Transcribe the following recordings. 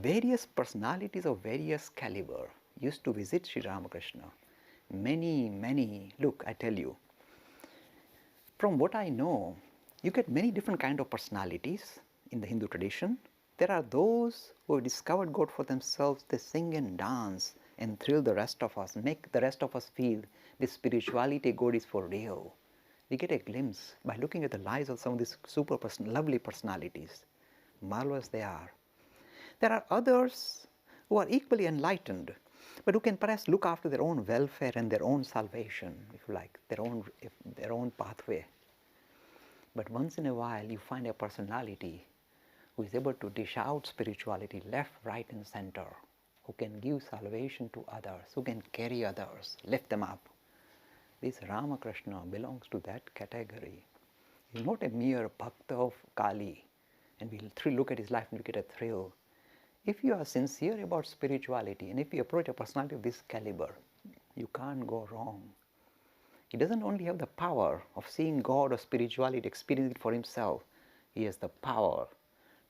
various personalities of various caliber used to visit Sri Ramakrishna. Many, look, I tell you, from what I know, you get many different kind of personalities in the Hindu tradition. There are those who have discovered God for themselves. They sing and dance and thrill the rest of us, make the rest of us feel this spirituality, God is for real. We get a glimpse by looking at the lives of some of these lovely personalities. Marvelous they are. There are others who are equally enlightened, but who can perhaps look after their own welfare and their own salvation, if you like, their own pathway. But once in a while, you find a personality who is able to dish out spirituality left, right, and center, who can give salvation to others, who can carry others, lift them up. This Ramakrishna belongs to that category. He's not a mere bhakta of Kali, and we'll look at his life and we get a thrill. If you are sincere about spirituality and if you approach a personality of this caliber, you can't go wrong. He doesn't only have the power of seeing God or spirituality, experiencing it for himself. He has the power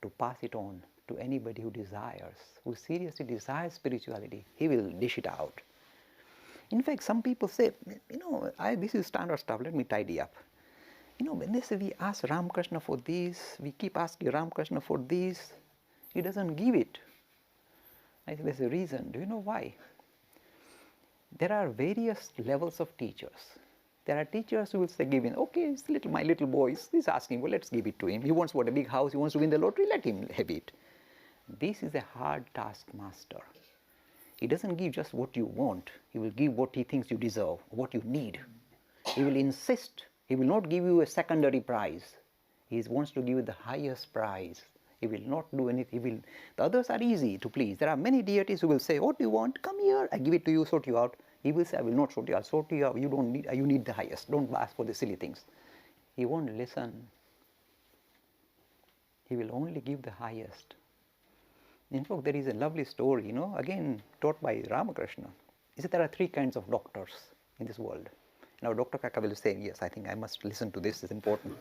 to pass it on to anybody who desires, who seriously desires spirituality. He will dish it out. In fact, some people say, this is standard stuff, let me tidy up. When they say we ask Ramakrishna for this, we keep asking Ramakrishna for this, he doesn't give it. I think there's a reason. Do you know why? There are various levels of teachers. There are teachers who will say, okay, it's my little boy, he's asking, well, let's give it to him. He wants a big house, he wants to win the lottery, let him have it. This is a hard taskmaster. He doesn't give just what you want. He will give what he thinks you deserve, what you need. He will insist. He will not give you a secondary prize. He wants to give you the highest prize. He will not do anything. The others are easy to please. There are many deities who will say, what do you want? Come here. I give it to you, sort you out. He will say, I will not sort you out. Sort you out. You need the highest. Don't ask for the silly things. He won't listen. He will only give the highest. In fact, there is a lovely story, again taught by Ramakrishna. Is that there are three kinds of doctors in this world. Now, Dr. Kaka will say, yes, I think I must listen to this, it's important.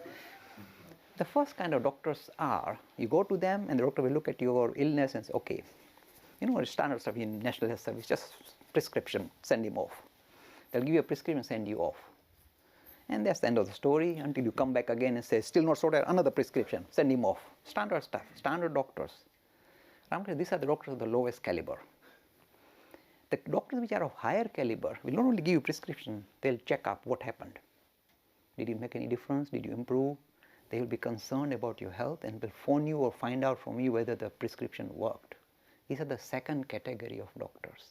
The first kind of doctors are, you go to them and the doctor will look at your illness and say, okay, standard stuff in National Health Service, just prescription, send him off. They'll give you a prescription, send you off. And that's the end of the story until you come back again and say, still not sorted, another prescription, send him off. Standard stuff, standard doctors. Ramakrishna, these are the doctors of the lowest caliber. The doctors which are of higher caliber will not only give you prescription, they'll check up what happened. Did you make any difference? Did you improve? They will be concerned about your health and will phone you or find out from you whether the prescription worked. These are the second category of doctors.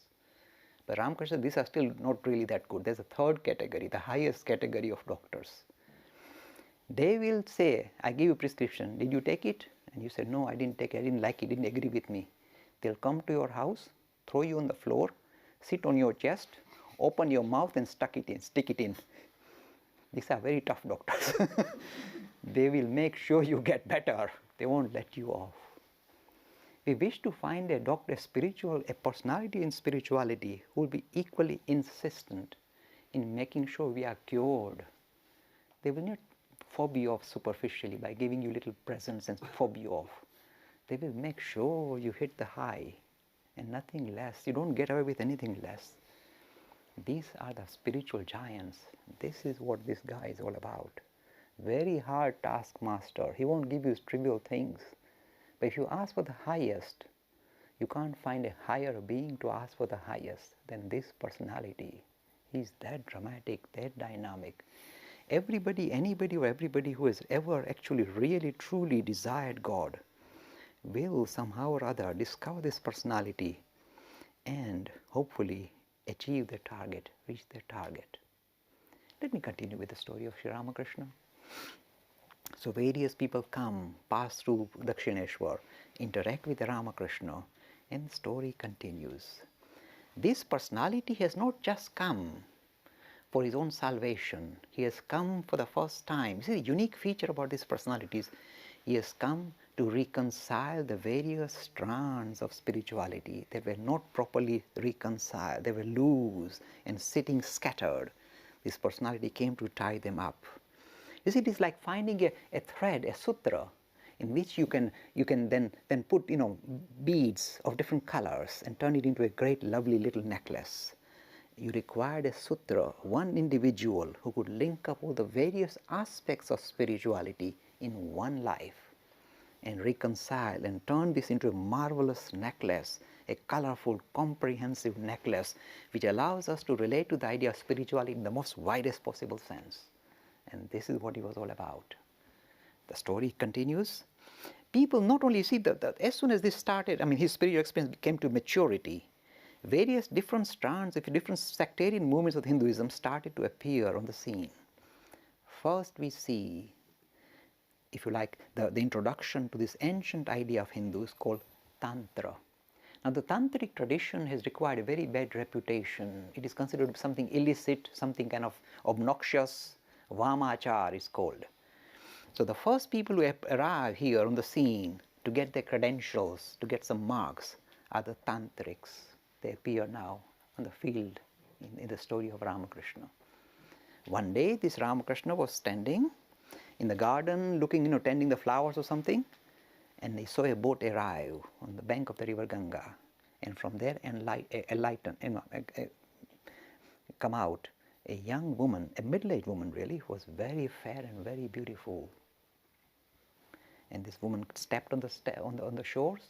But Ramakrishna, these are still not really that good. There's a third category, the highest category of doctors. They will say, I give you prescription, did you take it? And you said, no, I didn't take it, I didn't like it, didn't agree with me. They'll come to your house, throw you on the floor, sit on your chest, open your mouth and stick it in. These are very tough doctors. They will make sure you get better. They won't let you off. We wish to find a doctor, a personality in spirituality who will be equally insistent in making sure we are cured. They will not fob you off superficially by giving you little presents and fob you off. They will make sure you hit the high and nothing less. You don't get away with anything less. These are the spiritual giants. This is what this guy is all about. Very hard taskmaster. He won't give you trivial things. But if you ask for the highest, you can't find a higher being to ask for the highest than this personality. He's that dramatic, that dynamic. Anybody or everybody who has ever actually really truly desired God will somehow or other discover this personality and hopefully achieve their target, reach their target. Let me continue with the story of Sri Ramakrishna. So various people come, pass through Dakshineshwar, interact with Ramakrishna, and the story continues. This personality has not just come for his own salvation. He has come for the first time. This is a unique feature about these personalities. He has come to reconcile the various strands of spirituality that were not properly reconciled. They were loose and sitting scattered. This personality came to tie them up. You see, it is like finding a thread, a sutra, in which you can then put beads of different colors and turn it into a great lovely little necklace. You required a sutra, one individual who could link up all the various aspects of spirituality in one life and reconcile and turn this into a marvelous necklace, a colorful, comprehensive necklace which allows us to relate to the idea of spirituality in the most widest possible sense. And this is what it was all about. The story continues. People not only see that as soon as this started, his spiritual experience came to maturity, various different strands of different sectarian movements of Hinduism started to appear on the scene. First we see, if you like, the introduction to this ancient idea of Hindus called Tantra. Now the Tantric tradition has required a very bad reputation. It is considered something illicit, something kind of obnoxious. Vamachar is called. So the first people who arrive here on the scene to get their credentials, to get some marks, are the Tantrics. They appear now on the field in the story of Ramakrishna. One day this Ramakrishna was standing in the garden looking, tending the flowers or something, and he saw a boat arrive on the bank of the river Ganga, and from there come out a young woman, a middle-aged woman really, who was very fair and very beautiful. And this woman stepped on the shores,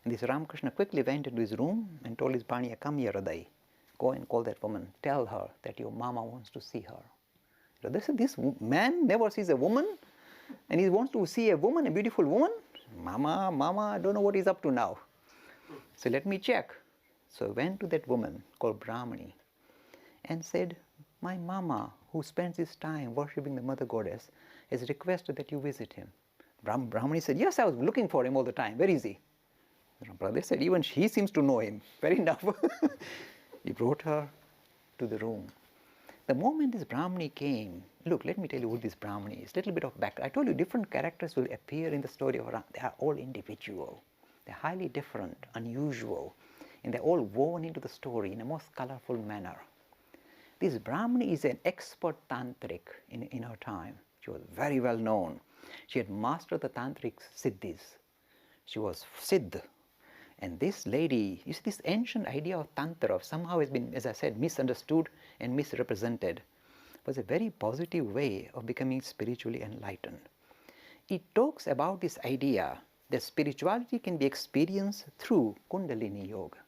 and this Ramakrishna quickly went into his room and told his Bhaniya, "Come here, Radai, go and call that woman, tell her that your mama wants to see her." This man never sees a woman, and he wants to see a woman, a beautiful woman. Mama, I don't know what he's up to now. So let me check. So I went to that woman called Brahmani and said, "My mama, who spends his time worshipping the Mother Goddess, has requested that you visit him." Brahmani said, "Yes, I was looking for him all the time. Where is he?" The brother said, "Even she seems to know him. Fair enough." He brought her to the room. The moment this Brahmani came, look, let me tell you who this Brahmani is. Little bit of background. I told you different characters will appear in the story of Ram. They are all individual. They're highly different, unusual, and they're all woven into the story in a most colorful manner. This Brahmani is an expert tantric in her time. She was very well known. She had mastered the tantric siddhis. She was siddh. And this lady, you see, this ancient idea of Tantra somehow has been, as I said, misunderstood and misrepresented. It was a very positive way of becoming spiritually enlightened. It talks about this idea that spirituality can be experienced through Kundalini Yoga.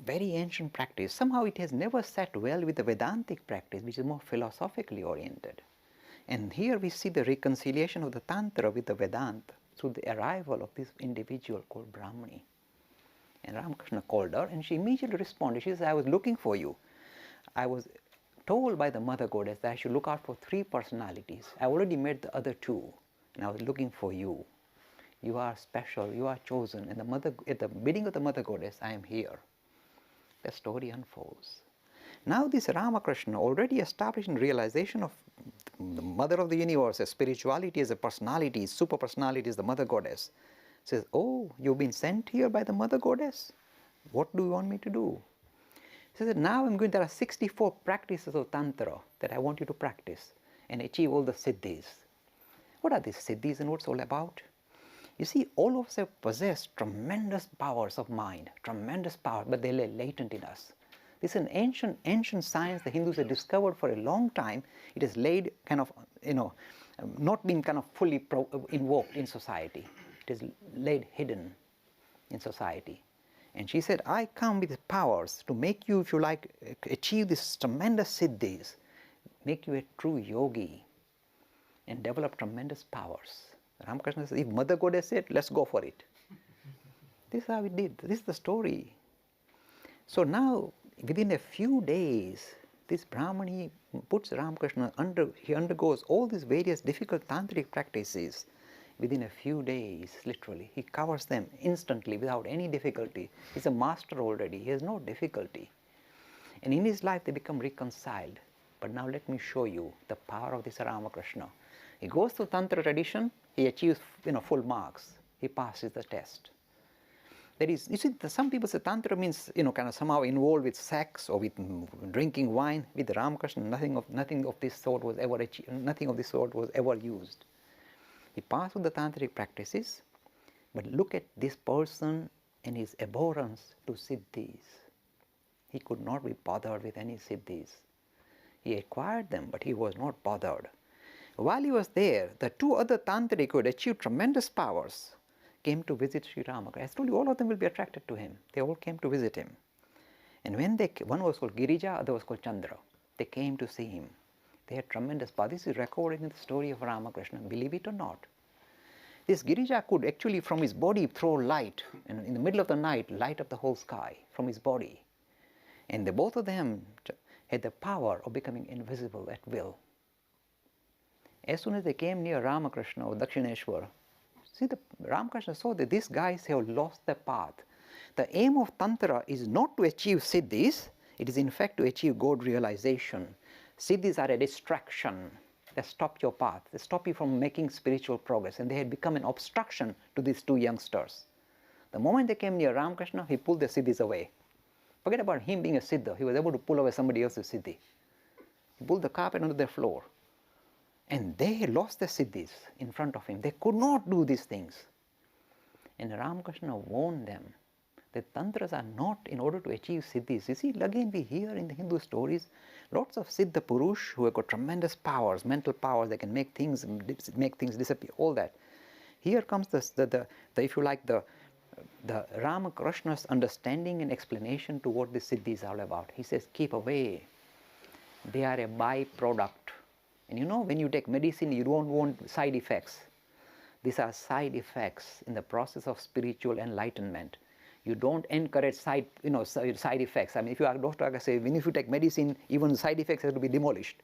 Very ancient practice. Somehow it has never sat well with the Vedantic practice, which is more philosophically oriented. And here we see the reconciliation of the Tantra with the Vedanta through the arrival of this individual called Brahmani. And Ramakrishna called her, and she immediately responded. She said, "I was looking for you. I was told by the Mother Goddess that I should look out for 3 personalities. I already met the other 2, and I was looking for you. You are special, you are chosen, and at the bidding of the Mother Goddess, I am here." The story unfolds. Now this Ramakrishna, already established in realization of the Mother of the Universe, as spirituality as a personality, super personality is the Mother Goddess, says, "Oh, you've been sent here by the Mother Goddess? What do you want me to do?" He says, "Now there are 64 practices of Tantra that I want you to practice and achieve all the siddhis." What are these siddhis and what's all about? You see, all of us possess tremendous powers of mind, tremendous power, but they lay latent in us. This is an ancient science the Hindus have discovered for a long time. It has laid not been kind of fully invoked in society. It is laid hidden in society. And she said, "I come with powers to make you, if you like, achieve these tremendous siddhis, make you a true yogi and develop tremendous powers." Ramakrishna says, "If Mother Goddess said, let's go for it." This is how we did. This is the story. So now, within a few days, this Brahmani puts Ramakrishna he undergoes all these various difficult tantric practices. Within a few days, literally, he covers them instantly without any difficulty. He's a master already. He has no difficulty. And in his life, they become reconciled. But now let me show you the power of this Ramakrishna. He goes through Tantra tradition. He achieves full marks. He passes the test. That is, you see, some people say Tantra means, kind of somehow involved with sex or with drinking wine. With Ramakrishna, nothing of this sort was ever achieved, nothing of this sort was ever used. He passed through the tantric practices, but look at this person and his abhorrence to siddhis. He could not be bothered with any siddhis. He acquired them, but he was not bothered. While he was there, the two other tantrics who had achieved tremendous powers came to visit Sri Ramakrishna. I told you, all of them will be attracted to him. They all came to visit him. And when one was called Girija, other was called Chandra. They came to see him. They had tremendous power. This is recorded in the story of Ramakrishna, believe it or not. This Girija could actually from his body throw light, and in the middle of the night, light up the whole sky from his body. And both of them had the power of becoming invisible at will. As soon as they came near Ramakrishna or Dakshineshwar, see, Ramakrishna saw that these guys have lost their path. The aim of Tantra is not to achieve siddhis, it is in fact to achieve God realization. Siddhis are a distraction. They stop your path. They stop you from making spiritual progress. And they had become an obstruction to these two youngsters. The moment they came near Ramakrishna, he pulled the siddhis away. Forget about him being a siddha. He was able to pull away somebody else's siddhi. He pulled the carpet onto their floor. And they lost their siddhis in front of him. They could not do these things. And Ramakrishna warned them that tantras are not in order to achieve siddhis. You see, again we hear in the Hindu stories, lots of siddha purush who have got tremendous powers, mental powers, they can make things disappear, all that. Here comes if you like, the Ramakrishna's understanding and explanation to what the siddhis are all about. He says, keep away. They are a byproduct. And you know, when you take medicine, you don't want side effects. These are side effects in the process of spiritual enlightenment. You don't encourage side effects. I mean, if you are a doctor, I can say, when if you take medicine, even side effects have to be demolished.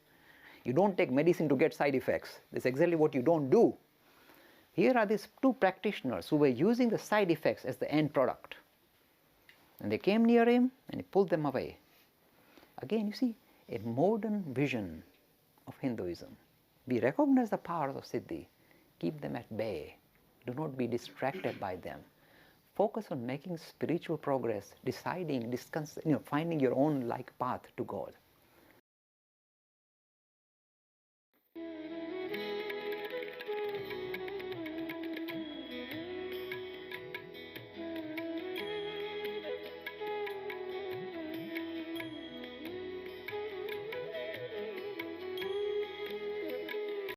You don't take medicine to get side effects. That's exactly what you don't do. Here are these two practitioners who were using the side effects as the end product. And they came near him and he pulled them away. Again, you see, a modern vision of Hinduism. We recognize the powers of siddhi. Keep them at bay. Do not be distracted by them. Focus on making spiritual progress, deciding, finding your own like path to God.